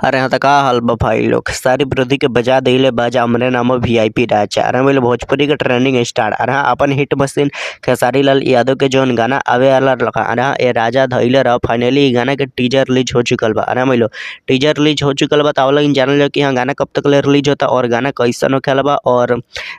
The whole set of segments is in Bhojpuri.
अरे हाँ, त का हाल बा भाई लोग। सारी प्रति के बजा दिले बाजा हमरे नाम वीआईपी राजा। अरे मिल भोजपुरी के ट्रेंडिंग स्टार। अरे हाँ, अपन हिट मशीन खेसारी लाल यादव के जौन गाना आवे वाला लगा। अरे हाँ, ये राजा धइले रहा। फाइनली गाना के टीजर रिलीज हो चुकल बा। अरे मिलो टीजर रिलीज हो चुकल बा। तावला इन जानल कि हाँ गाना कब तक ले रिलीज होता और गाना कैसन होखेला बा और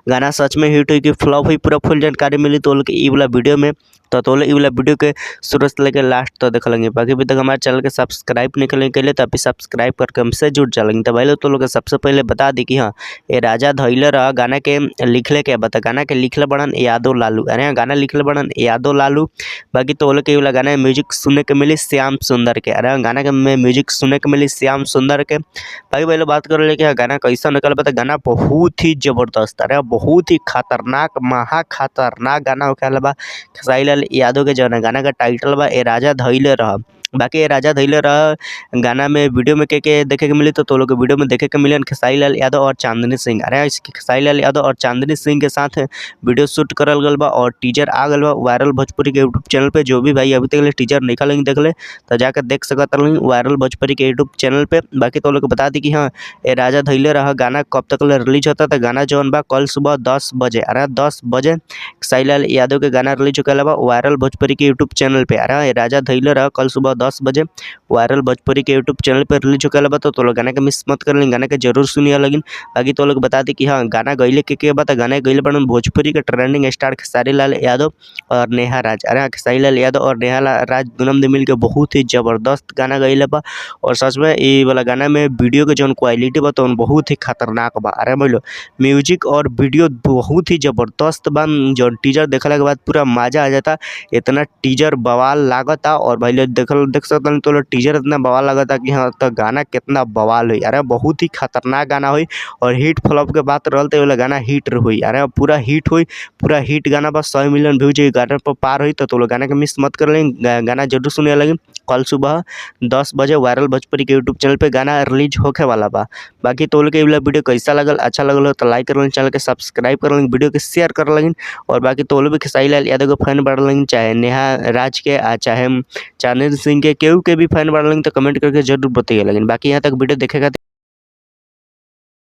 गाना सच में हिट हुई कि फ्लॉप हुई, पूरा फुल जानकारी मिली तो ई वाला वीडियो में। तो तोले ई वाला वीडियो के शुरू से लेकर लास्ट तो देख लेंगे। बाकी अभी तक हमारे चैनल के सब्सक्राइब नहीं करेंगे तो अभी सब्सक्राइब करके हमसे जुड़ चलेंगे। तो भाई लोग तो लोग सबसे पहले बता दी कि हाँ ये राजा धइले रहा। गाना के लिखले के बता, गाना के लिखले बड़न यादव लालू। अरे यहाँ गाना लिखले बड़न यादव लालू। बाकी तो लोग के वाला गाना में म्यूजिक सुनने के मिली श्याम सुंदर के। अरे गाना के में म्यूजिक सुनने के मिली श्याम सुंदर के। भाई भाई लोग बात कर ले कि गाना कैसा निकल बता। गाना बहुत ही जबरदस्त, अरे बहुत ही खतरनाक महा खतरनाक गाना होखेला बा। खेसारी लाल यादव के जौन गाना का टाइटल बा ए राजा धइले रहा। बाकी ये राजा धइले रहा गाना में वीडियो में के देखे के मिली तो लोग वीडियो में देखे के मिले खेसारी लाल यादव और चांदनी सिंह। अरे इसके खेसारी लाल यादव और चांदनी सिंह के साथ वीडियो शूट करल गल बा और टीजर आ गल बा वायरल भोजपुरी के यूट्यूब चैनल पे। जो भी भाई अभी तक टीजर निकाल देख ले तो जाकर देख सकत वायरल भोजपुरी के यूट्यूब चैनल पे। बाकी तो लोग बता दी कि हाँ ये राजा धइले रहा गाना कब तक रिलीज होता। तो गाना जौन बा कल सुबह 10 बजे, अरे 10 बजे खेसारी लाल यादव के गाना रिलीज होकर बा वायरल भोजपुरी के यूट्यूब चैनल पे। अरे राजा धइले रहा कल सुबह 10 बजे वायरल भोजपुरी के यूट्यूब चैनल पर रिलीज होकर बा। तो लोग गाना के मिस मत कर लें, गाना के जरूर सुनिए लगिन। बाकी तो लोग बता दी कि हाँ गाना गईले के बा। तो गाना गईले बड़न भोजपुरी के ट्रेंडिंग स्टार खेसारी लाल यादव और नेहा राज। अरे खेसारी लाल यादव और नेहा राज दोनों ने मिल के बहुत ही जबरदस्त गाना गईले बा। और सच में ये वाला गाना में वीडियो के जौन क्वालिटी बा तो बहुत ही खतरनाक बा। अरे बोलो म्यूजिक और वीडियो बहुत ही जबरदस्त बा। जो टीजर देखला के बाद पूरा मजा आ जाता। इतना टीजर बवाल लागता और भाई लोग देख सकते तो टीजर इतना बवाल लागता कि हाँ तो गाना कितना बवाल हुई। अरे बहुत ही खतरनाक गाना हुई और हिट फ्लॉप के बात रहते वाला गाना हिट हुई। अरे पूरा हिट हुई, पूरा हिट गाना बस 100 मिलियन व्यूज गाना पर पार हुई। तो लोग गाना के मिस मत कर लें, गाना जरूर सुने लगे। कल सुबह 10 बजे वायरल भोजपुरी के यूट्यूब चैनल पे गाना रिलीज होके वाला बा। बाकी तो लोग वीडियो कैसा लगल, अच्छा लगल हो तो लाइक कर लें, चैनल के सब्सक्राइब कर लें, वीडियो के शेयर कर लें। और बाकी तो भी खेसारी लाल यादव के फैन बढ़ लें, चाहे नेहा राज के चाहे चांदनी सिंह के केहू के भी फैन बढ़ लें तो कमेंट करके जरूर बताइए। लेकिन बाकी यहाँ तक वीडियो देखेगा